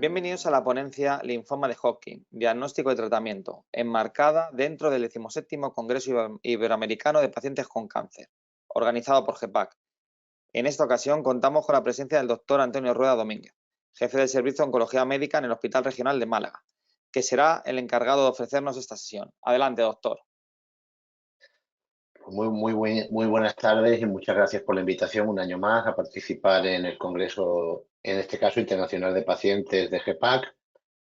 Bienvenidos a la ponencia Linfoma de Hodgkin, diagnóstico y tratamiento, enmarcada dentro del 17º Congreso Iberoamericano de Pacientes con Cáncer, organizado por GEPAC. En esta ocasión contamos con la presencia del doctor Antonio Rueda Domínguez, jefe del Servicio de Oncología Médica en el Hospital Regional de Málaga, que será el encargado de ofrecernos esta sesión. Adelante, doctor. Muy buenas tardes y muchas gracias por la invitación un año más a participar en el Congreso, en este caso Internacional de Pacientes de GEPAC,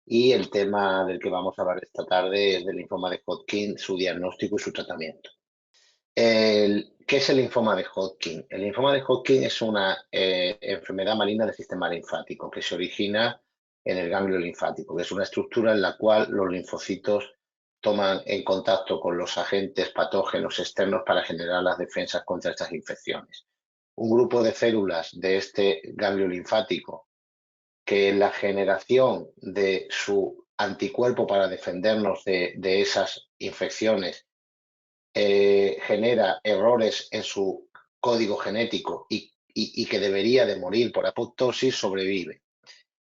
y el tema del que vamos a hablar esta tarde es del linfoma de Hodgkin, su diagnóstico y su tratamiento. ¿Qué es el linfoma de Hodgkin? El linfoma de Hodgkin es una enfermedad maligna del sistema linfático que se origina en el ganglio linfático, que es una estructura en la cual los linfocitos toman en contacto con los agentes patógenos externos para generar las defensas contra estas infecciones. Un grupo de células de este ganglio linfático que en la generación de su anticuerpo para defendernos de esas infecciones genera errores en su código genético y que debería de morir por apoptosis, sobrevive.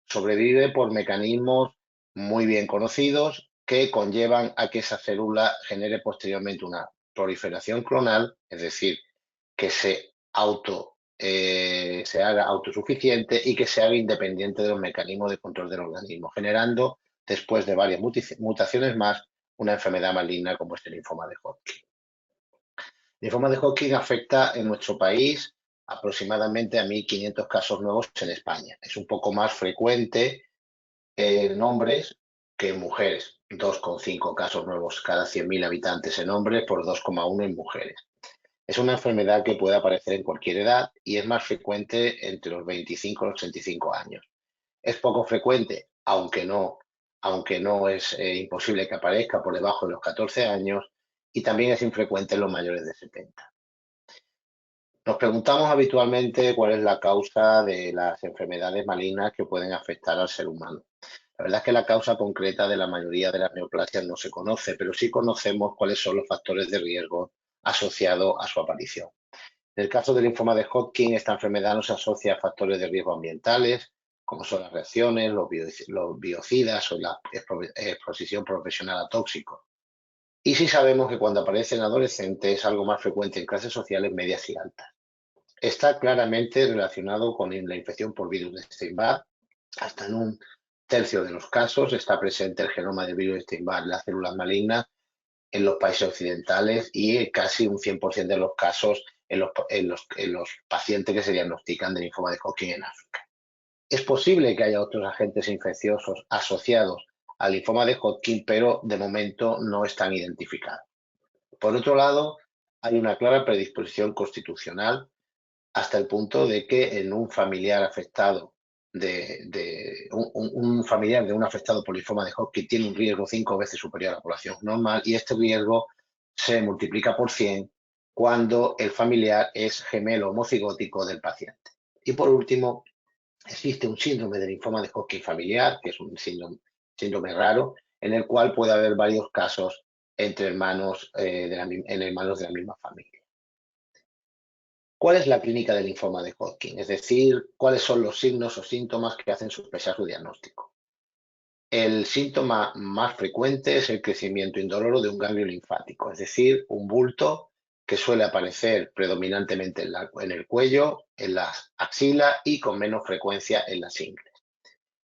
Sobrevive por mecanismos muy bien conocidos que conllevan a que esa célula genere posteriormente una proliferación clonal, es decir, que se haga autosuficiente y que se haga independiente de los mecanismos de control del organismo, generando, después de varias mutaciones más, una enfermedad maligna como es el linfoma de Hodgkin. El linfoma de Hodgkin afecta en nuestro país aproximadamente a 1.500 casos nuevos en España. Es un poco más frecuente en hombres que en mujeres, 2,5 casos nuevos cada 100.000 habitantes en hombres por 2,1 en mujeres. Es una enfermedad que puede aparecer en cualquier edad y es más frecuente entre los 25 y los 35 años. Es poco frecuente, aunque no es imposible que aparezca por debajo de los 14 años, y también es infrecuente en los mayores de 70. Nos preguntamos habitualmente cuál es la causa de las enfermedades malignas que pueden afectar al ser humano. La verdad es que la causa concreta de la mayoría de las neoplasias no se conoce, pero sí conocemos cuáles son los factores de riesgo asociados a su aparición. En el caso del linfoma de Hodgkin, esta enfermedad no se asocia a factores de riesgo ambientales, como son las reacciones, los biocidas o la exposición profesional a tóxicos. Y sí sabemos que cuando aparece en adolescentes es algo más frecuente en clases sociales medias y altas. Está claramente relacionado con la infección por virus de Epstein-Barr. Hasta en un tercio de los casos está presente el genoma del virus de Epstein-Barr en las células malignas en los países occidentales y casi un 100% de los casos en los pacientes que se diagnostican de linfoma de Hodgkin en África. Es posible que haya otros agentes infecciosos asociados al linfoma de Hodgkin, pero de momento no están identificados. Por otro lado, hay una clara predisposición constitucional hasta el punto de que en un familiar afectado un familiar de un afectado por linfoma de Hodgkin tiene un riesgo 5 veces superior a la población normal, y este riesgo se multiplica por 100 cuando el familiar es gemelo homocigótico del paciente. Y por último, existe un síndrome de linfoma de Hodgkin familiar, que es un síndrome raro, en el cual puede haber varios casos entre hermanos de la misma familia. ¿Cuál es la clínica del linfoma de Hodgkin? Es decir, ¿cuáles son los signos o síntomas que hacen sospechar su diagnóstico? El síntoma más frecuente es el crecimiento indoloro de un ganglio linfático, es decir, un bulto que suele aparecer predominantemente en el cuello, en las axilas y con menos frecuencia en las ingles.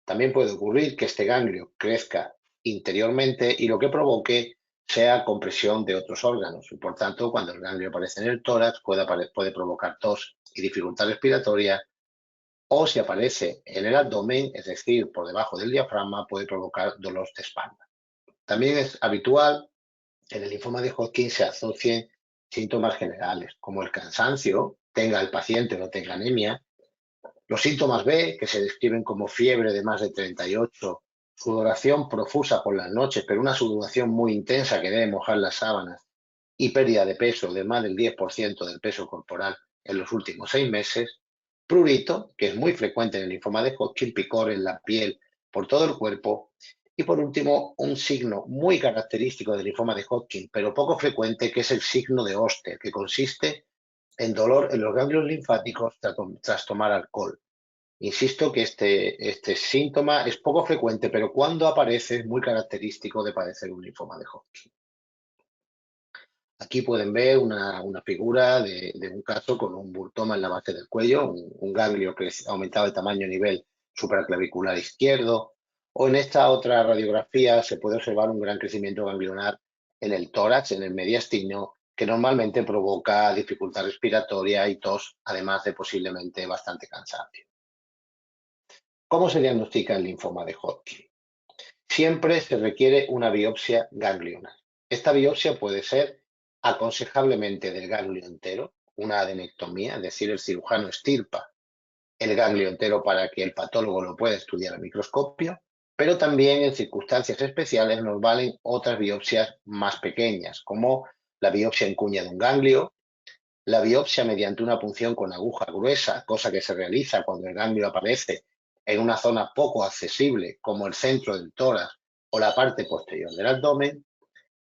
También puede ocurrir que este ganglio crezca interiormente y lo que provoque sea compresión de otros órganos. Y por tanto, cuando el ganglio aparece en el tórax, puede provocar tos y dificultad respiratoria, o si aparece en el abdomen, es decir, por debajo del diafragma, puede provocar dolor de espalda. También es habitual que en el linfoma de Hodgkin se asocien síntomas generales, como el cansancio, tenga el paciente o no tenga anemia. Los síntomas B, que se describen como fiebre de más de 38, sudoración profusa por las noches, pero una sudoración muy intensa que debe mojar las sábanas, y pérdida de peso de más del 10% del peso corporal en los últimos 6 meses. Prurito, que es muy frecuente en el linfoma de Hodgkin, picor en la piel por todo el cuerpo. Y por último, un signo muy característico del linfoma de Hodgkin, pero poco frecuente, que es el signo de Oster, que consiste en dolor en los ganglios linfáticos tras tomar alcohol. Insisto que este síntoma es poco frecuente, pero cuando aparece es muy característico de padecer un linfoma de Hodgkin. Aquí pueden ver una figura de un caso con un burtoma en la base del cuello, un ganglio que ha aumentado de tamaño a nivel supraclavicular izquierdo, o en esta otra radiografía se puede observar un gran crecimiento ganglionar en el tórax, en el mediastino, que normalmente provoca dificultad respiratoria y tos, además de posiblemente bastante cansancio. ¿Cómo se diagnostica el linfoma de Hodgkin? Siempre se requiere una biopsia ganglionar. Esta biopsia puede ser aconsejablemente del ganglio entero, una adenectomía, es decir, el cirujano extirpa el ganglio entero para que el patólogo lo pueda estudiar a microscopio, pero también en circunstancias especiales nos valen otras biopsias más pequeñas, como la biopsia en cuña de un ganglio, la biopsia mediante una punción con aguja gruesa, cosa que se realiza cuando el ganglio aparece en una zona poco accesible, como el centro del tórax o la parte posterior del abdomen.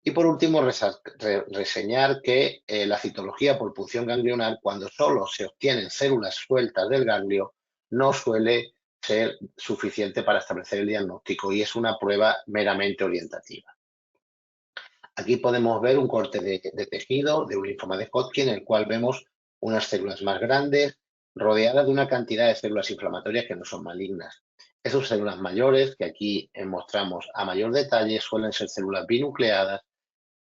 Y por último, reseñar que la citología por punción ganglionar, cuando solo se obtienen células sueltas del ganglio, no suele ser suficiente para establecer el diagnóstico y es una prueba meramente orientativa. Aquí podemos ver un corte de tejido de un linfoma de Hodgkin, en el cual vemos unas células más grandes rodeadas de una cantidad de células inflamatorias que no son malignas. Esas células mayores, que aquí mostramos a mayor detalle, suelen ser células binucleadas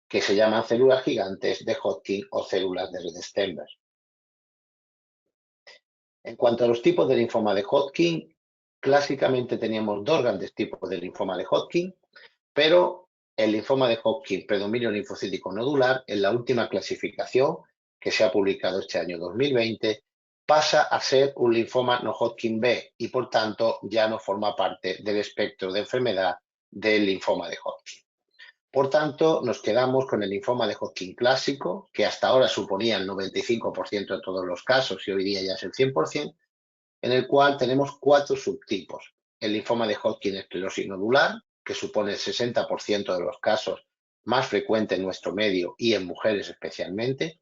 que se llaman células gigantes de Hodgkin o células de Stenberg. En cuanto a los tipos de linfoma de Hodgkin, clásicamente teníamos dos grandes tipos de linfoma de Hodgkin, pero el linfoma de Hodgkin predominio linfocítico nodular, en la última clasificación que se ha publicado este año 2020, pasa a ser un linfoma no Hodgkin B y por tanto ya no forma parte del espectro de enfermedad del linfoma de Hodgkin. Por tanto, nos quedamos con el linfoma de Hodgkin clásico, que hasta ahora suponía el 95% de todos los casos y hoy día ya es el 100%, en el cual tenemos cuatro subtipos. El linfoma de Hodgkin esclerosis nodular, que supone el 60% de los casos, más frecuente en nuestro medio y en mujeres especialmente.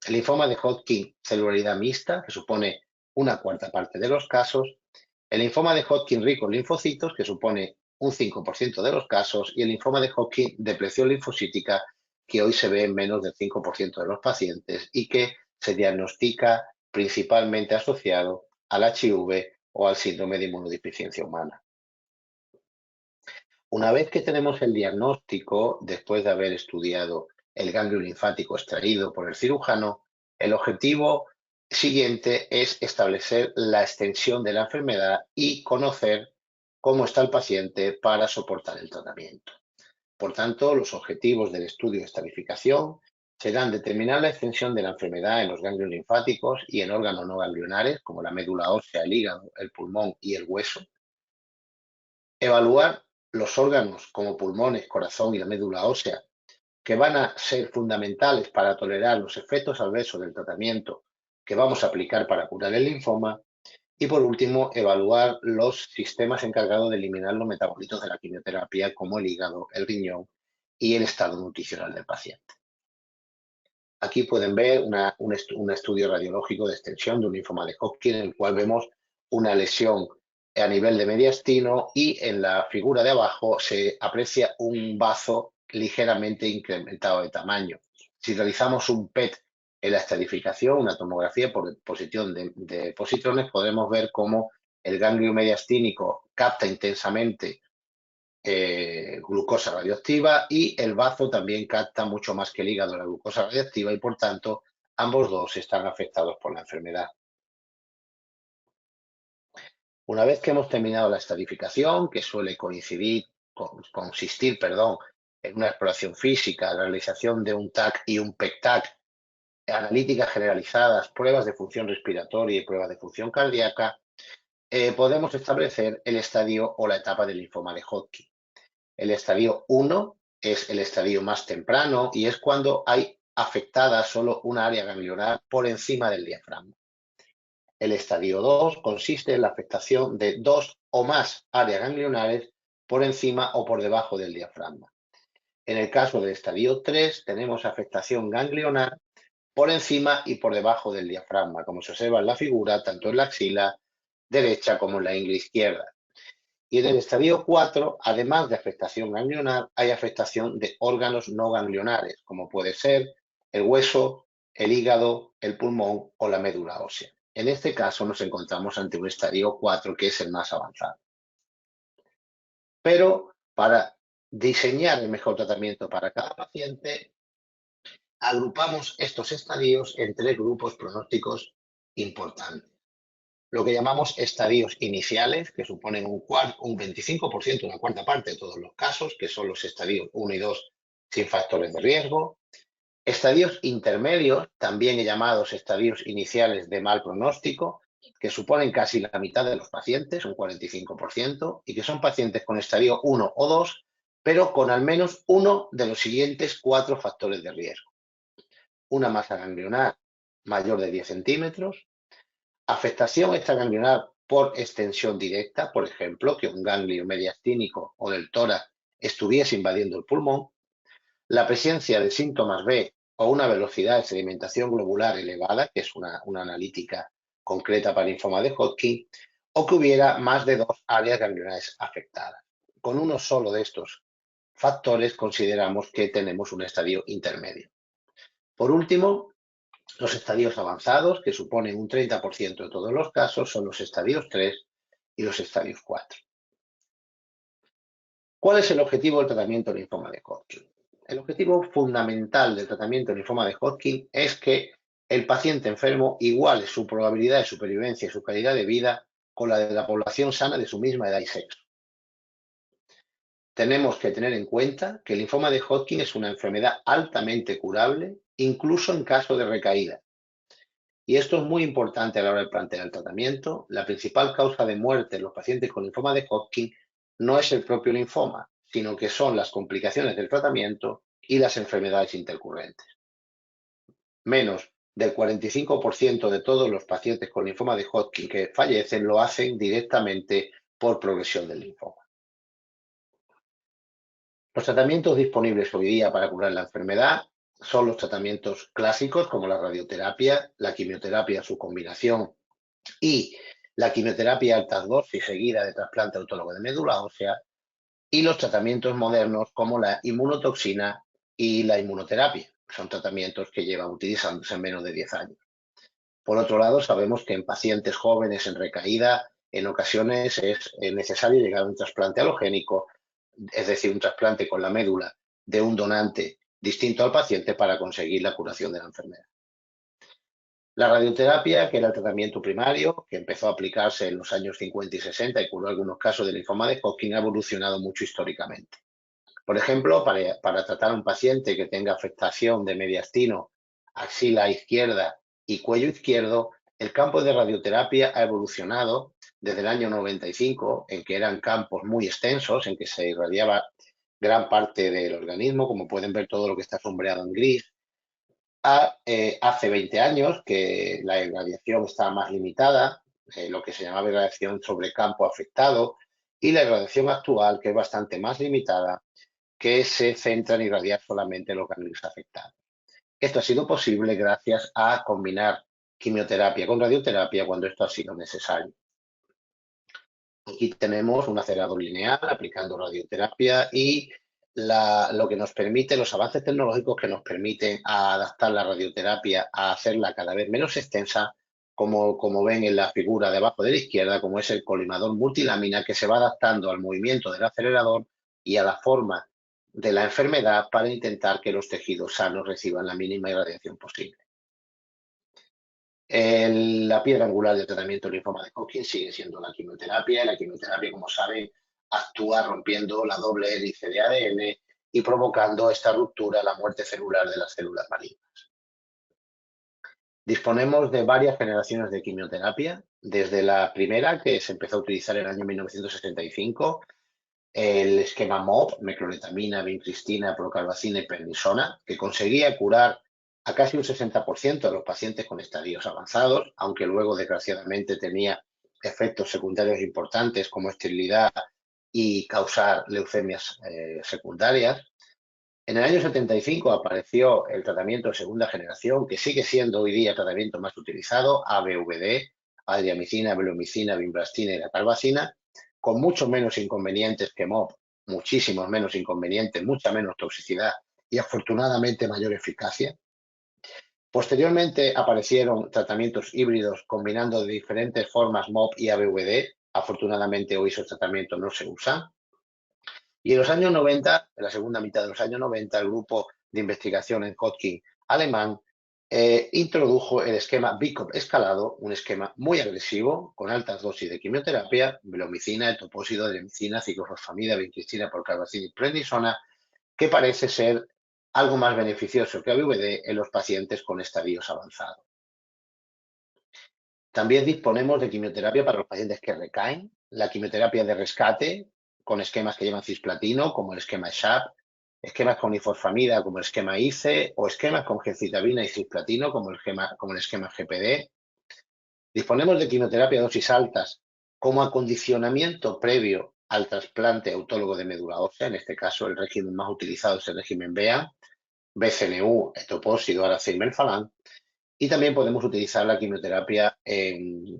El linfoma de Hodgkin celularidad mixta, que supone una cuarta parte de los casos. El linfoma de Hodgkin rico en linfocitos, que supone un 5% de los casos, y el linfoma de Hodgkin depleción linfocítica, que hoy se ve en menos del 5% de los pacientes y que se diagnostica principalmente asociado al HIV o al síndrome de inmunodeficiencia humana. Una vez que tenemos el diagnóstico, después de haber estudiado el ganglio linfático extraído por el cirujano, el objetivo siguiente es establecer la extensión de la enfermedad y conocer cómo está el paciente para soportar el tratamiento. Por tanto, los objetivos del estudio de estadificación serán determinar la extensión de la enfermedad en los ganglios linfáticos y en órganos no ganglionares, como la médula ósea, el hígado, el pulmón y el hueso. Evaluar los órganos como pulmones, corazón y la médula ósea, que van a ser fundamentales para tolerar los efectos adversos del tratamiento que vamos a aplicar para curar el linfoma. Y por último, evaluar los sistemas encargados de eliminar los metabolitos de la quimioterapia, como el hígado, el riñón y el estado nutricional del paciente. Aquí pueden ver un estudio radiológico de extensión de un linfoma de Hodgkin, en el cual vemos una lesión a nivel de mediastino y en la figura de abajo se aprecia un bazo ligeramente incrementado de tamaño. Si realizamos un PET en la estadificación, una tomografía por posición de positrones, podemos ver cómo el ganglio mediastínico capta intensamente glucosa radioactiva y el bazo también capta mucho más que el hígado la glucosa radioactiva y por tanto ambos dos están afectados por la enfermedad. Una vez que hemos terminado la estadificación, que suele consistir en una exploración física, la realización de un TAC y un PEC-TAC, analíticas generalizadas, pruebas de función respiratoria y pruebas de función cardíaca, podemos establecer el estadio o la etapa del linfoma de Hodgkin. El estadio 1 es el estadio más temprano y es cuando hay afectada solo una área ganglionar por encima del diafragma. El estadio 2 consiste en la afectación de dos o más áreas ganglionares por encima o por debajo del diafragma. En el caso del estadio 3 tenemos afectación ganglionar por encima y por debajo del diafragma, como se observa en la figura, tanto en la axila derecha como en la ingle izquierda. Y en el estadio 4, además de afectación ganglionar, hay afectación de órganos no ganglionares, como puede ser el hueso, el hígado, el pulmón o la médula ósea. En este caso nos encontramos ante un estadio 4, que es el más avanzado. Pero para diseñar el mejor tratamiento para cada paciente, agrupamos estos estadios en 3 grupos pronósticos importantes. Lo que llamamos estadios iniciales, que suponen un 25%, una cuarta parte de todos los casos, que son los estadios 1 y 2 sin factores de riesgo. Estadios intermedios, también llamados estadios iniciales de mal pronóstico, que suponen casi la mitad de los pacientes, un 45%, y que son pacientes con estadio 1 o 2, pero con al menos uno de los siguientes 4 factores de riesgo. Una masa ganglionar mayor de 10 centímetros, afectación extraganglionar por extensión directa, por ejemplo, que un ganglio mediastínico o del tórax estuviese invadiendo el pulmón, la presencia de síntomas B o una velocidad de sedimentación globular elevada, que es una analítica concreta para linfoma de Hodgkin, o que hubiera más de 2 áreas ganglionares afectadas. Con uno solo de estos factores consideramos que tenemos un estadio intermedio. Por último, los estadios avanzados, que suponen un 30% de todos los casos, son los estadios 3 y los estadios 4. ¿Cuál es el objetivo del tratamiento de linfoma de Hodgkin? El objetivo fundamental del tratamiento de linfoma de Hodgkin es que el paciente enfermo iguale su probabilidad de supervivencia y su calidad de vida con la de la población sana de su misma edad y sexo. Tenemos que tener en cuenta que el linfoma de Hodgkin es una enfermedad altamente curable, incluso en caso de recaída. Y esto es muy importante a la hora de plantear el tratamiento. La principal causa de muerte en los pacientes con linfoma de Hodgkin no es el propio linfoma, sino que son las complicaciones del tratamiento y las enfermedades intercurrentes. Menos del 45% de todos los pacientes con linfoma de Hodgkin que fallecen lo hacen directamente por progresión del linfoma. Los tratamientos disponibles hoy día para curar la enfermedad son los tratamientos clásicos como la radioterapia, la quimioterapia, su combinación y la quimioterapia altas dosis seguida de trasplante autólogo de médula ósea y los tratamientos modernos como la inmunotoxina y la inmunoterapia. Son tratamientos que llevan utilizándose en menos de 10 años. Por otro lado, sabemos que en pacientes jóvenes en recaída, en ocasiones es necesario llegar a un trasplante alogénico, es decir, un trasplante con la médula de un donante distinto al paciente para conseguir la curación de la enfermedad. La radioterapia, que era el tratamiento primario, que empezó a aplicarse en los años 50 y 60 y curó algunos casos de linfoma de Hodgkin, ha evolucionado mucho históricamente. Por ejemplo, para tratar a un paciente que tenga afectación de mediastino, axila izquierda y cuello izquierdo, el campo de radioterapia ha evolucionado desde el año 95, en que eran campos muy extensos, en que se irradiaba gran parte del organismo, como pueden ver todo lo que está sombreado en gris, hace 20 años que la irradiación está más limitada, lo que se llamaba irradiación sobre campo afectado, y la irradiación actual, que es bastante más limitada, que se centra en irradiar solamente los ganglios afectados. Esto ha sido posible gracias a combinar quimioterapia con radioterapia cuando esto ha sido necesario. Aquí tenemos un acelerador lineal aplicando radioterapia y lo que nos permite, los avances tecnológicos que nos permiten adaptar la radioterapia a hacerla cada vez menos extensa, como ven en la figura de abajo de la izquierda, como es el colimador multilámina que se va adaptando al movimiento del acelerador y a la forma de la enfermedad para intentar que los tejidos sanos reciban la mínima irradiación posible. La piedra angular del tratamiento del linfoma de Hodgkin sigue siendo la quimioterapia. La quimioterapia, como saben, actúa rompiendo la doble hélice de ADN y provocando esta ruptura, la muerte celular de las células malignas. Disponemos de varias generaciones de quimioterapia, desde la primera, que se empezó a utilizar en el año 1965, el esquema MOB, mecloletamina, vincristina, procarbazina y prednisona, que conseguía curar a casi un 60% de los pacientes con estadios avanzados, aunque luego, desgraciadamente, tenía efectos secundarios importantes como esterilidad y causar leucemias secundarias. En el año 75 apareció el tratamiento de segunda generación, que sigue siendo hoy día el tratamiento más utilizado, ABVD, adriamicina, bleomicina, vinblastina y la carbacina, con muchos menos inconvenientes que MOP, muchísimos menos inconvenientes, mucha menos toxicidad y afortunadamente mayor eficacia. Posteriormente aparecieron tratamientos híbridos combinando de diferentes formas MOP y ABVD. Afortunadamente hoy esos tratamientos no se usan. Y en los años 90, en la segunda mitad de los años 90, el grupo de investigación en Hodgkin alemán introdujo el esquema BICOP escalado, un esquema muy agresivo, con altas dosis de quimioterapia, bleomicina, etoposide, adriamicina, ciclofosfamida, vincristina, procarbazina y prednisona, que parece ser algo más beneficioso que ABVD en los pacientes con estadios avanzados. También disponemos de quimioterapia para los pacientes que recaen, la quimioterapia de rescate con esquemas que llevan cisplatino, como el esquema SHAP, esquemas con ifosfamida, como el esquema ICE, o esquemas con gencitabina y cisplatino, como el esquema GPD. Disponemos de quimioterapia a dosis altas como acondicionamiento previo al trasplante autólogo de médula ósea. En este caso, el régimen más utilizado es el régimen BEA, BCNU, etoposide, aracil, melphalan. Y también podemos utilizar la quimioterapia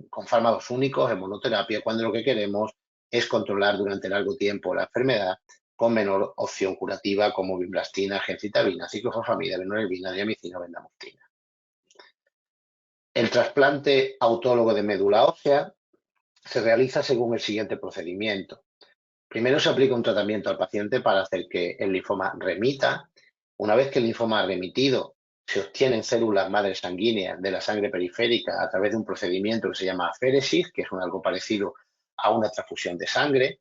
con fármacos únicos, en monoterapia, cuando lo que queremos es controlar durante largo tiempo la enfermedad con menor opción curativa como vinblastina, gencitabina, ciclofosfamida, benorbina, diamicina o bendamustina. El trasplante autólogo de médula ósea se realiza según el siguiente procedimiento. Primero se aplica un tratamiento al paciente para hacer que el linfoma remita. Una vez que el linfoma ha remitido, se obtienen células madres sanguíneas de la sangre periférica a través de un procedimiento que se llama aféresis, que es algo parecido a una transfusión de sangre.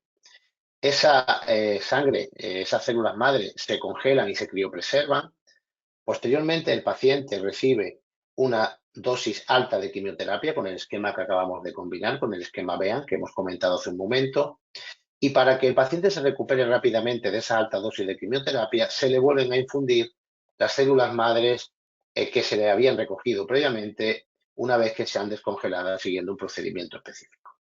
Esa sangre, esas células madres se congelan y se criopreservan. Posteriormente, el paciente recibe una dosis alta de quimioterapia con el esquema que acabamos de combinar, con el esquema BEAN que hemos comentado hace un momento. Y para que el paciente se recupere rápidamente de esa alta dosis de quimioterapia, se le vuelven a infundir las células madres que se le habían recogido previamente una vez que sean descongeladas siguiendo un procedimiento específico.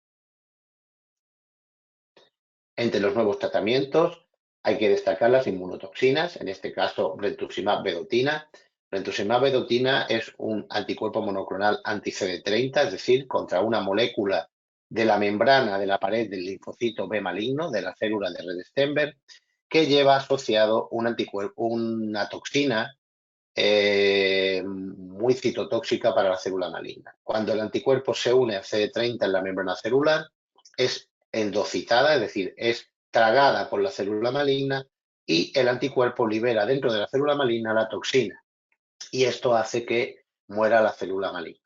Entre los nuevos tratamientos hay que destacar las inmunotoxinas, en este caso brentuximab vedotina. Brentuximab vedotina es un anticuerpo monoclonal anti-CD30, es decir, contra una molécula de la membrana de la pared del linfocito B maligno, de la célula de Redi-Steinberg, que lleva asociado una toxina muy citotóxica para la célula maligna. Cuando el anticuerpo se une a CD30 en la membrana celular, es endocitada, es decir, es tragada por la célula maligna y el anticuerpo libera dentro de la célula maligna la toxina y esto hace que muera la célula maligna.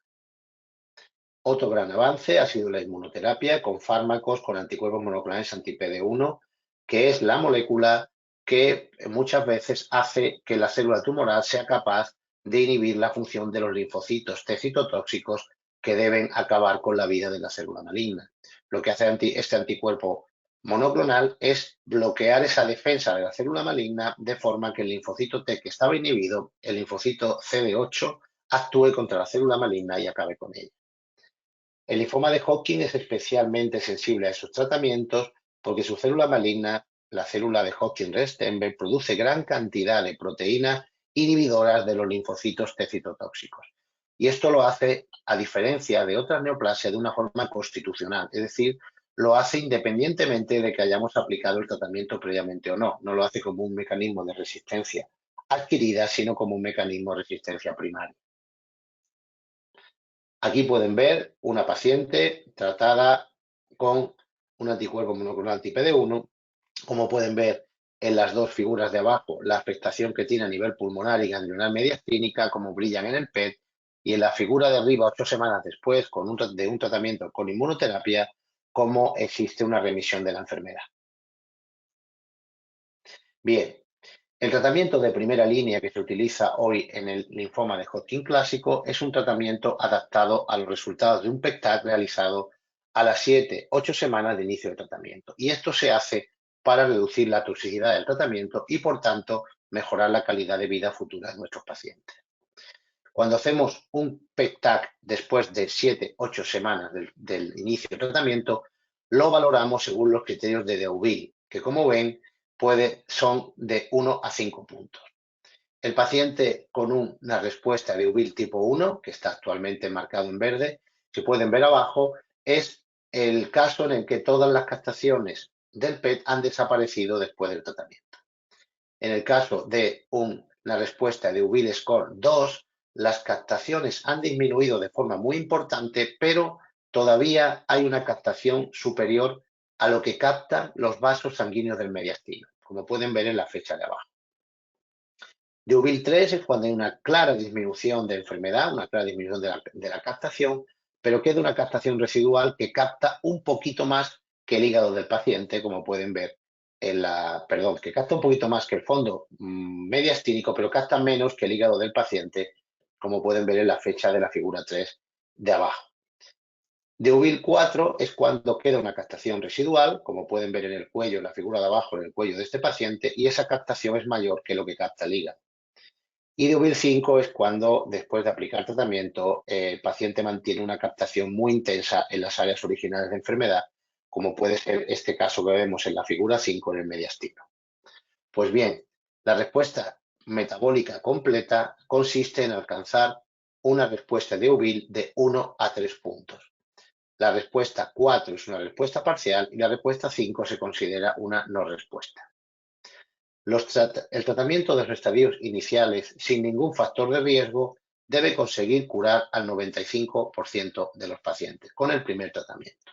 Otro gran avance ha sido la inmunoterapia con fármacos con anticuerpos monoclonales anti-PD1, que es la molécula que muchas veces hace que la célula tumoral sea capaz de inhibir la función de los linfocitos T citotóxicos que deben acabar con la vida de la célula maligna. Lo que hace este anticuerpo monoclonal es bloquear esa defensa de la célula maligna de forma que el linfocito T que estaba inhibido, el linfocito CD8, actúe contra la célula maligna y acabe con ella. El linfoma de Hodgkin es especialmente sensible a esos tratamientos porque su célula maligna, la célula de Hodgkin-Redi-Steinberg, produce gran cantidad de proteínas inhibidoras de los linfocitos T citotóxicos. Y esto lo hace, a diferencia de otras neoplasias, de una forma constitucional, es decir, lo hace independientemente de que hayamos aplicado el tratamiento previamente o no. No lo hace como un mecanismo de resistencia adquirida, sino como un mecanismo de resistencia primaria. Aquí pueden ver una paciente tratada con un anticuerpo monoclonal anti-PD1. Como pueden ver en las dos figuras de abajo, la afectación que tiene a nivel pulmonar y ganglionar media clínica, como brillan en el PET, y en la figura de arriba, 8 semanas después, de un tratamiento con inmunoterapia, cómo existe una remisión de la enfermedad. Bien, el tratamiento de primera línea que se utiliza hoy en el linfoma de Hodgkin clásico es un tratamiento adaptado a los resultados de un PET-TAC realizado a las 7-8 semanas de inicio de tratamiento. Y esto se hace para reducir la toxicidad del tratamiento y, por tanto, mejorar la calidad de vida futura de nuestros pacientes. Cuando hacemos un PET-TAC después de 7-8 semanas del inicio del tratamiento, lo valoramos según los criterios de Deauville, que como ven, son de 1 a 5 puntos. El paciente con una respuesta de Deauville tipo 1, que está actualmente marcado en verde, si pueden ver abajo, es el caso en el que todas las captaciones del PET han desaparecido después del tratamiento. En el caso de la respuesta de UBIL Score 2, las captaciones han disminuido de forma muy importante, pero todavía hay una captación superior a lo que captan los vasos sanguíneos del mediastino, como pueden ver en la flecha de abajo. De UBIL 3 es cuando hay una clara disminución de enfermedad, una clara disminución de la captación, pero queda una captación residual que capta un poquito más que el hígado del paciente, como pueden ver que capta un poquito más que el fondo mediastínico, pero capta menos que el hígado del paciente, como pueden ver en la flecha de la figura 3 de abajo. De UBIL 4 es cuando queda una captación residual, como pueden ver en el cuello, en la figura de abajo, en el cuello de este paciente, y esa captación es mayor que lo que capta el hígado. Y de UBIL 5 es cuando, después de aplicar tratamiento, el paciente mantiene una captación muy intensa en las áreas originales de enfermedad, como puede ser este caso que vemos en la figura 5 en el mediastino. Pues bien, la respuesta metabólica completa consiste en alcanzar una respuesta de UBIL de 1 a 3 puntos. La respuesta 4 es una respuesta parcial y la respuesta 5 se considera una no respuesta. El tratamiento de los estadios iniciales sin ningún factor de riesgo debe conseguir curar al 95% de los pacientes con el primer tratamiento.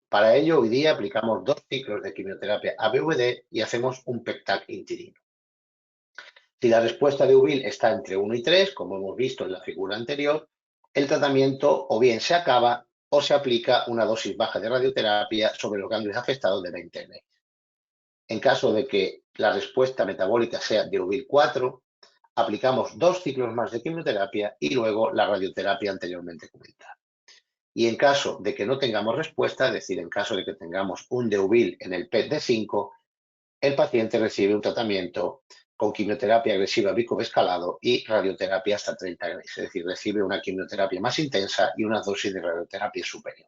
Para ello, hoy día aplicamos 2 ciclos de quimioterapia ABVD y hacemos un PECTAC interino. Si la respuesta de UBIL está entre 1 y 3, como hemos visto en la figura anterior, el tratamiento o bien se acaba o se aplica una dosis baja de radioterapia sobre los ganglios afectados de 20 mg. En caso de que la respuesta metabólica sea de UBIL 4, aplicamos 2 ciclos más de quimioterapia y luego la radioterapia anteriormente comentada. Y en caso de que no tengamos respuesta, es decir, en caso de que tengamos un DEUBIL en el PET de 5, el paciente recibe un tratamiento con quimioterapia agresiva bicovescalado y radioterapia hasta 30 Gray, es decir, recibe una quimioterapia más intensa y una dosis de radioterapia superior.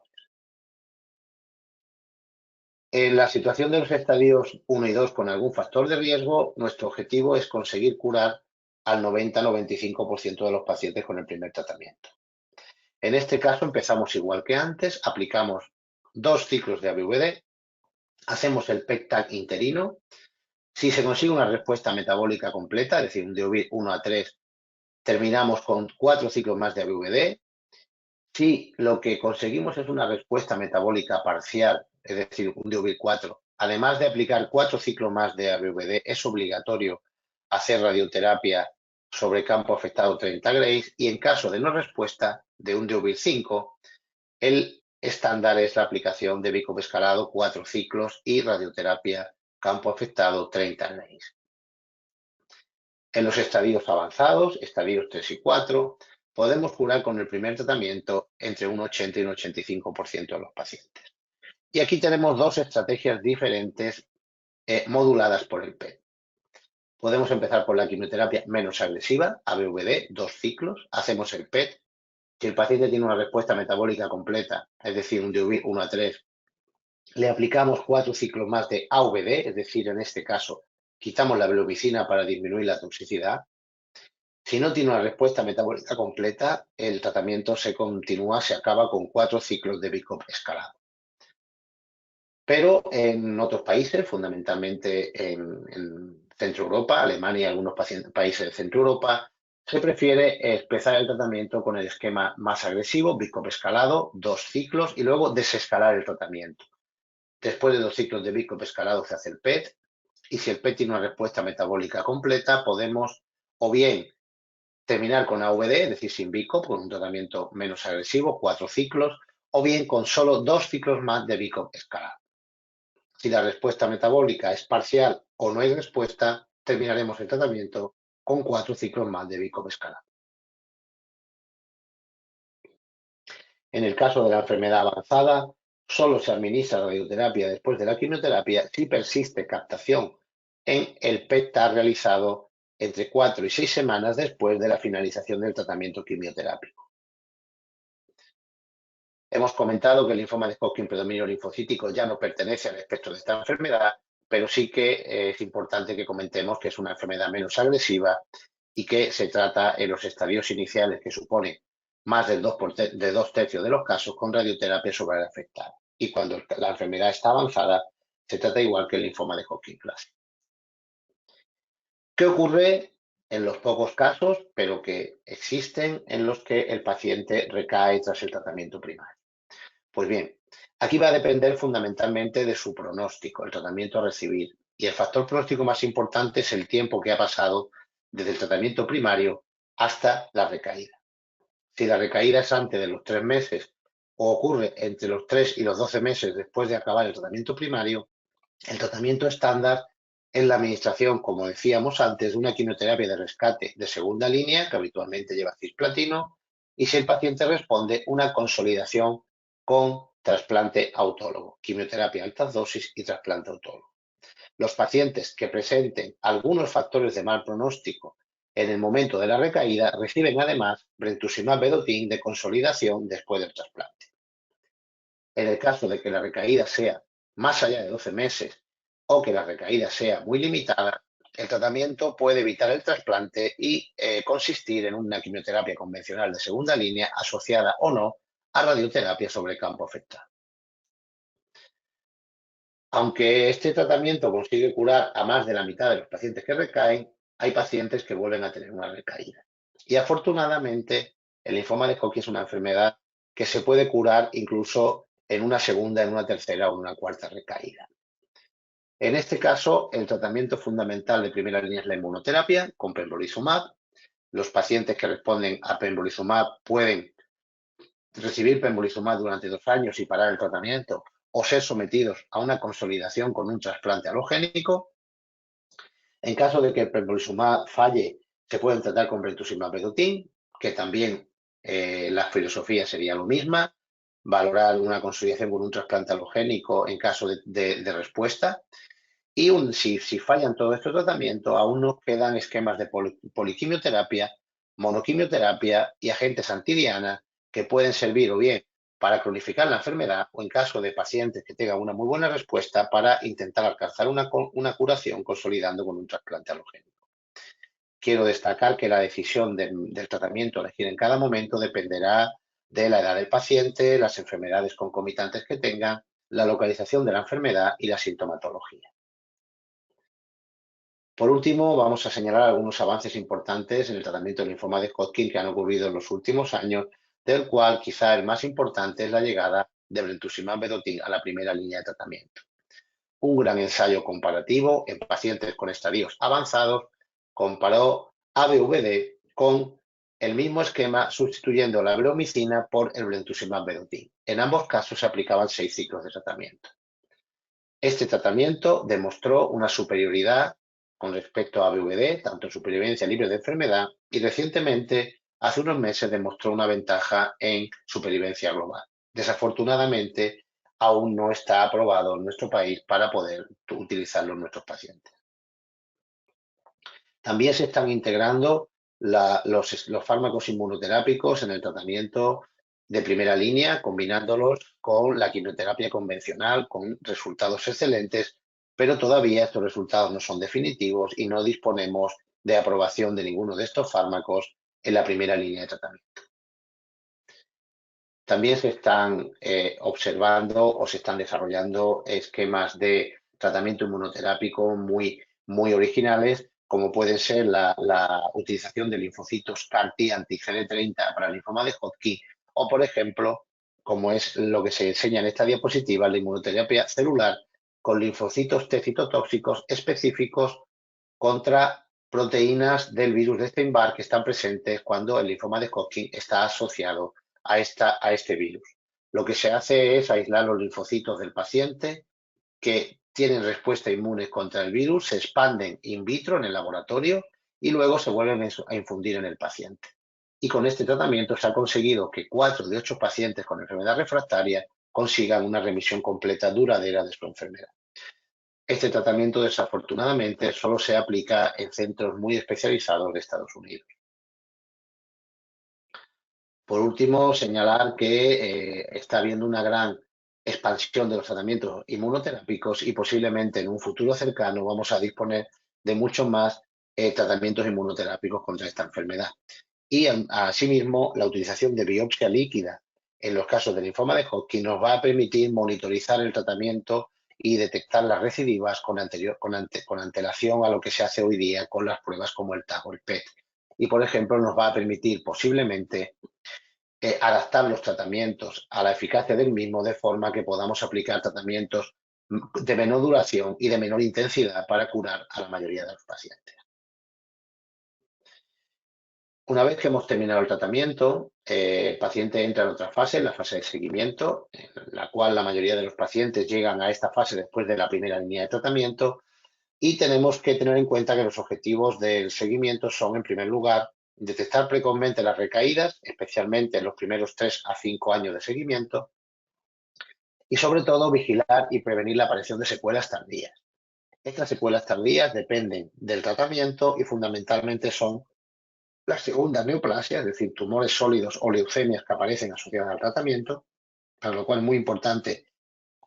En la situación de los estadios 1 y 2 con algún factor de riesgo, nuestro objetivo es conseguir curar al 90-95% de los pacientes con el primer tratamiento. En este caso empezamos igual que antes, aplicamos 2 ciclos de ABVD, hacemos el PECTAC interino. Si se consigue una respuesta metabólica completa, es decir, un DEUBIL 1 a 3, terminamos con 4 ciclos más de ABVD. Si lo que conseguimos es una respuesta metabólica parcial, es decir, un DEUBIL 4, además de aplicar 4 ciclos más de ABVD, es obligatorio hacer radioterapia sobre campo afectado 30 Grays y en caso de no respuesta de un DEUBIL 5, el estándar es la aplicación de bicovescalado 4 ciclos y radioterapia campo afectado 30 Grays. En los estadios avanzados, estadios 3 y 4, podemos curar con el primer tratamiento entre un 80 y un 85% de los pacientes. Y aquí tenemos 2 estrategias diferentes moduladas por el PET. Podemos empezar por la quimioterapia menos agresiva, ABVD, 2 ciclos, hacemos el PET. Si el paciente tiene una respuesta metabólica completa, es decir, un DEUBIL 1 a 3, le aplicamos 4 ciclos más de AVD, es decir, en este caso, quitamos la velomicina para disminuir la toxicidad. Si no tiene una respuesta metabólica completa, el tratamiento se acaba con 4 ciclos de BICOP escalado. Pero en otros países, fundamentalmente en Centro Europa, Alemania y algunos países de Centro Europa, se prefiere empezar el tratamiento con el esquema más agresivo, BICOP escalado, 2 ciclos y luego desescalar el tratamiento. Después de 2 ciclos de BICOP escalado se hace el PET y si el PET tiene una respuesta metabólica completa, podemos o bien terminar con AVD, es decir, sin BICOP, con un tratamiento menos agresivo, 4 ciclos, o bien con solo 2 ciclos más de BICOP escalado. Si la respuesta metabólica es parcial o no hay respuesta, terminaremos el tratamiento con 4 ciclos más de BICOP escalado. En el caso de la enfermedad avanzada, solo se administra radioterapia después de la quimioterapia si persiste captación en el PET-TAC realizado entre 4 y 6 semanas después de la finalización del tratamiento quimioterápico. Hemos comentado que el linfoma de Hodgkin predominio linfocítico ya no pertenece al espectro de esta enfermedad, pero sí que es importante que comentemos que es una enfermedad menos agresiva y que se trata en los estadios iniciales que supone más de 2 tercios de los casos con radioterapia sobre el afectado. Y cuando la enfermedad está avanzada, se trata igual que el linfoma de Hodgkin clásico. ¿Qué ocurre en los pocos casos, pero que existen, en los que el paciente recae tras el tratamiento primario? Pues bien, aquí va a depender fundamentalmente de su pronóstico, el tratamiento a recibir. Y el factor pronóstico más importante es el tiempo que ha pasado desde el tratamiento primario hasta la recaída. Si la recaída es antes de los 3 meses o ocurre entre los 3 y los 12 meses después de acabar el tratamiento primario, el tratamiento estándar es la administración, como decíamos antes, de una quimioterapia de rescate de segunda línea, que habitualmente lleva cisplatino, y si el paciente responde, una consolidación con trasplante autólogo, quimioterapia a altas dosis y trasplante autólogo. Los pacientes que presenten algunos factores de mal pronóstico en el momento de la recaída reciben además brentuximab vedotin de consolidación después del trasplante. En el caso de que la recaída sea más allá de 12 meses o que la recaída sea muy limitada, el tratamiento puede evitar el trasplante y consistir en una quimioterapia convencional de segunda línea asociada o no a radioterapia sobre campo afectado. Aunque este tratamiento consigue curar a más de la mitad de los pacientes que recaen, hay pacientes que vuelven a tener una recaída. Y afortunadamente, el linfoma de Hodgkin es una enfermedad que se puede curar incluso en una segunda, en una tercera o en una cuarta recaída. En este caso, el tratamiento fundamental de primera línea es la inmunoterapia con pembrolizumab. Los pacientes que responden a pembrolizumab pueden recibir pembrolizumab durante 2 años y parar el tratamiento o ser sometidos a una consolidación con un trasplante alogénico. En caso de que el pembrolizumab falle, se pueden tratar con brentuximab vedotin, que también la filosofía sería lo misma, valorar una consolidación con un trasplante alogénico en caso de respuesta. Y si fallan todos estos tratamientos, aún nos quedan esquemas de poliquimioterapia, monoquimioterapia y agentes antidiana que pueden servir o bien para cronificar la enfermedad o en caso de pacientes que tengan una muy buena respuesta para intentar alcanzar una curación consolidando con un trasplante alogénico. Quiero destacar que la decisión del tratamiento a elegir en cada momento dependerá de la edad del paciente, las enfermedades concomitantes que tenga, la localización de la enfermedad y la sintomatología. Por último, vamos a señalar algunos avances importantes en el tratamiento del linfoma de Hodgkin que han ocurrido en los últimos años, del cual quizá el más importante es la llegada de brentuximab vedotin a la primera línea de tratamiento. Un gran ensayo comparativo en pacientes con estadios avanzados comparó ABVD con el mismo esquema sustituyendo la bleomicina por el brentuximab vedotin. En ambos casos se aplicaban 6 ciclos de tratamiento. Este tratamiento demostró una superioridad con respecto a ABVD, tanto en supervivencia libre de enfermedad, y recientemente, hace unos meses, demostró una ventaja en supervivencia global. Desafortunadamente, aún no está aprobado en nuestro país para poder utilizarlo en nuestros pacientes. También se están integrando los fármacos inmunoterápicos en el tratamiento de primera línea, combinándolos con la quimioterapia convencional con resultados excelentes, pero todavía estos resultados no son definitivos y no disponemos de aprobación de ninguno de estos fármacos en la primera línea de tratamiento. También se están observando o se están desarrollando esquemas de tratamiento inmunoterápico muy originales, como puede ser la utilización de linfocitos CAR-T anti-CD30 para el linfoma de Hodgkin, o por ejemplo, como es lo que se enseña en esta diapositiva, la inmunoterapia celular con linfocitos T citotóxicos específicos contra proteínas del virus de Epstein-Barr que están presentes cuando el linfoma de Hodgkin está asociado a este virus. Lo que se hace es aislar los linfocitos del paciente que tienen respuesta inmune contra el virus, se expanden in vitro en el laboratorio y luego se vuelven a infundir en el paciente. Y con este tratamiento se ha conseguido que 4 de 8 pacientes con enfermedad refractaria consigan una remisión completa duradera de su enfermedad. Este tratamiento, desafortunadamente, solo se aplica en centros muy especializados de Estados Unidos. Por último, señalar que está habiendo una gran expansión de los tratamientos inmunoterápicos y posiblemente en un futuro cercano vamos a disponer de muchos más tratamientos inmunoterápicos contra esta enfermedad. y asimismo la utilización de biopsia líquida en los casos del linfoma de Hodgkin nos va a permitir monitorizar el tratamiento y detectar las recidivas con antelación a lo que se hace hoy día con las pruebas como el TAC o el PET. Y, por ejemplo, nos va a permitir posiblemente adaptar los tratamientos a la eficacia del mismo de forma que podamos aplicar tratamientos de menor duración y de menor intensidad para curar a la mayoría de los pacientes. Una vez que hemos terminado el tratamiento, el paciente entra en otra fase, la fase de seguimiento, en la cual la mayoría de los pacientes llegan a esta fase después de la primera línea de tratamiento, y tenemos que tener en cuenta que los objetivos del seguimiento son, en primer lugar, detectar precozmente las recaídas, especialmente en los primeros 3 a 5 años de seguimiento, y sobre todo vigilar y prevenir la aparición de secuelas tardías. Estas secuelas tardías dependen del tratamiento y fundamentalmente son las segundas neoplasias, es decir, tumores sólidos o leucemias que aparecen asociadas al tratamiento, para lo cual es muy importante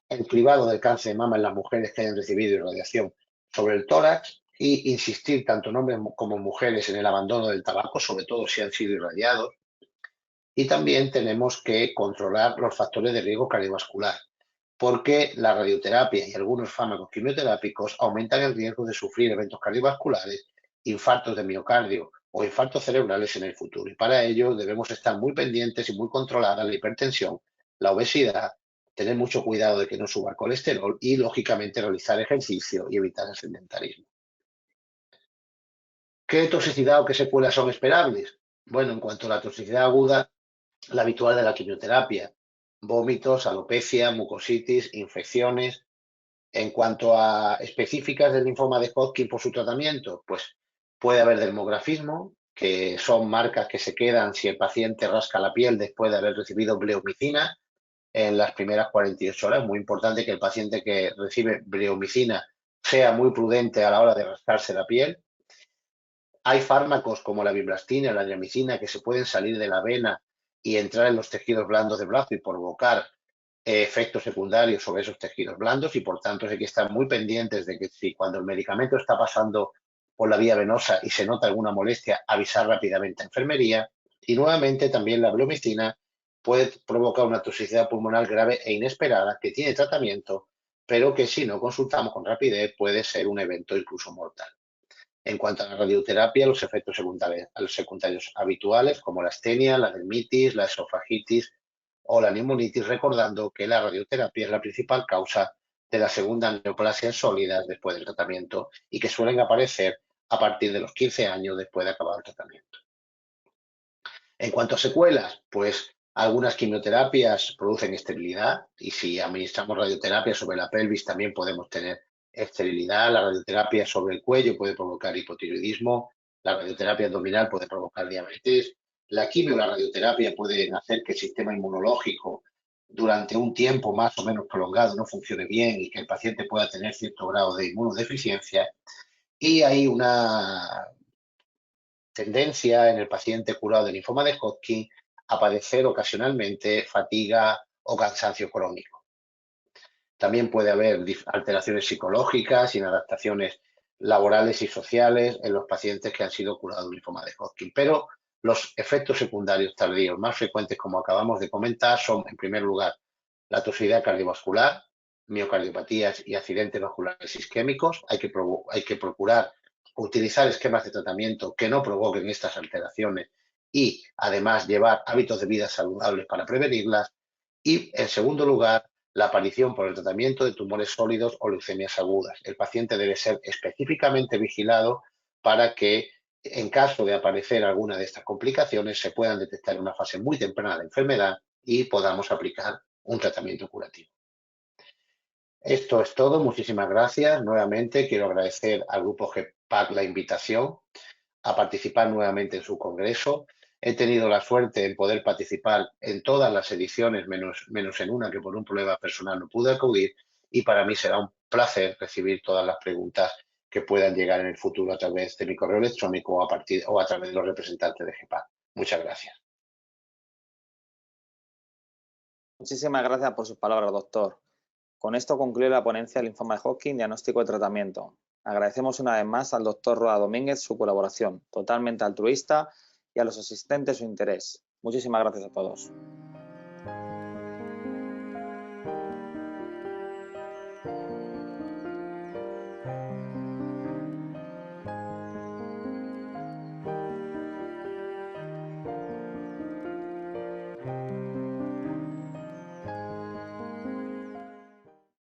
el cribado del cáncer de mama en las mujeres que hayan recibido irradiación sobre el tórax y insistir tanto en hombres como mujeres en el abandono del tabaco, sobre todo si han sido irradiados. Y también tenemos que controlar los factores de riesgo cardiovascular, porque la radioterapia y algunos fármacos quimioterápicos aumentan el riesgo de sufrir eventos cardiovasculares, infartos de miocardio o infartos cerebrales en el futuro. Y para ello debemos estar muy pendientes y muy controladas la hipertensión, la obesidad, tener mucho cuidado de que no suba el colesterol y, lógicamente, realizar ejercicio y evitar el sedentarismo. ¿Qué toxicidad o qué secuelas son esperables? Bueno, en cuanto a la toxicidad aguda, la habitual de la quimioterapia, vómitos, alopecia, mucositis, infecciones. En cuanto a específicas del linfoma de Hodgkin por su tratamiento, pues puede haber dermografismo, que son marcas que se quedan si el paciente rasca la piel después de haber recibido bleomicina en las primeras 48 horas. Muy importante que el paciente que recibe bleomicina sea muy prudente a la hora de rascarse la piel. Hay fármacos como la vinblastina, la adriamicina, que se pueden salir de la vena y entrar en los tejidos blandos del brazo y provocar efectos secundarios sobre esos tejidos blandos, y por tanto hay que estar muy pendientes de que si cuando el medicamento está pasando por la vía venosa y se nota alguna molestia, avisar rápidamente a enfermería. Y nuevamente también la bleomicina puede provocar una toxicidad pulmonar grave e inesperada que tiene tratamiento, pero que si no consultamos con rapidez puede ser un evento incluso mortal. En cuanto a la radioterapia, los efectos secundarios habituales como la astenia, la dermitis, la esofagitis o la neumonitis, recordando que la radioterapia es la principal causa de las segundas neoplasias sólidas después del tratamiento y que suelen aparecer a partir de los 15 años después de acabar el tratamiento. En cuanto a secuelas, pues algunas quimioterapias producen esterilidad y si administramos radioterapia sobre la pelvis también podemos tener esterilidad. La radioterapia sobre el cuello puede provocar hipotiroidismo, la radioterapia abdominal puede provocar diabetes. La quimio y la radioterapia pueden hacer que el sistema inmunológico durante un tiempo más o menos prolongado no funcione bien y que el paciente pueda tener cierto grado de inmunodeficiencia. Y hay una tendencia en el paciente curado de linfoma de Hodgkin a padecer ocasionalmente fatiga o cansancio crónico. También puede haber alteraciones psicológicas, inadaptaciones laborales y sociales en los pacientes que han sido curados de linfoma de Hodgkin. Pero los efectos secundarios tardíos más frecuentes, como acabamos de comentar, son, en primer lugar, la toxicidad cardiovascular, miocardiopatías y accidentes vasculares isquémicos. Hay que procurar utilizar esquemas de tratamiento que no provoquen estas alteraciones y, además, llevar hábitos de vida saludables para prevenirlas. Y, en segundo lugar, la aparición por el tratamiento de tumores sólidos o leucemias agudas. El paciente debe ser específicamente vigilado para que, en caso de aparecer alguna de estas complicaciones, se puedan detectar en una fase muy temprana de la enfermedad y podamos aplicar un tratamiento curativo. Esto es todo. Muchísimas gracias. Nuevamente quiero agradecer al Grupo GEPAC la invitación a participar nuevamente en su congreso. He tenido la suerte de poder participar en todas las ediciones, menos en una que por un problema personal no pude acudir, y para mí será un placer recibir todas las preguntas que puedan llegar en el futuro a través de mi correo electrónico o a través de los representantes de GEPAC. Muchas gracias. Muchísimas gracias por sus palabras, doctor. Con esto concluye la ponencia del linfoma de Hodgkin, diagnóstico y tratamiento. Agradecemos una vez más al doctor Roa Domínguez su colaboración, totalmente altruista y a los asistentes su interés. Muchísimas gracias a todos.